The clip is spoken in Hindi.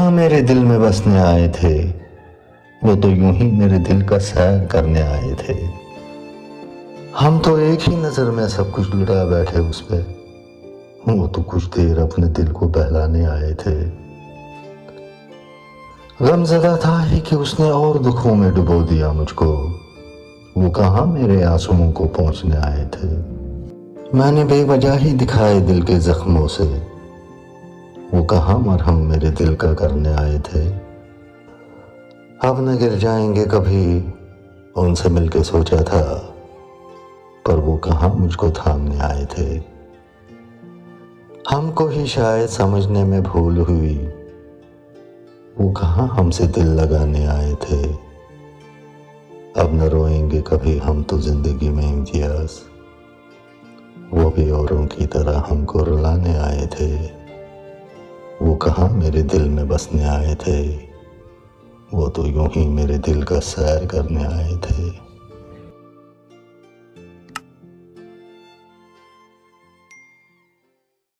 कहाँ मेरे दिल में बसने आए थे, वो तो यूं ही मेरे दिल का सैर करने आए थे। हम तो एक ही नजर में सब कुछ लुटा बैठे उस पे, वो तो कुछ देर अपने दिल को बहलाने आए थे। गमज़दा था ही कि उसने और दुखों में डुबो दिया मुझको, वो कहाँ मेरे आंसुओं को पहुंचने आए थे। मैंने बेवजह ही दिखाए दिल के जख्मों से, वो कहाँ मरहम मेरे दिल का करने आए थे। अब न गिर जाएंगे कभी उनसे मिलके सोचा था, पर वो कहाँ मुझको थामने आए थे। हमको ही शायद समझने में भूल हुई, वो कहाँ हमसे दिल लगाने आए थे। अब न रोएंगे कभी हम तो जिंदगी में इम्तियाज, वो भी औरों की तरह हमको रुलाने आए थे। वो कहाँ मेरे दिल में बसने आए थे, वो तो यूं ही मेरे दिल का सैर करने आए थे।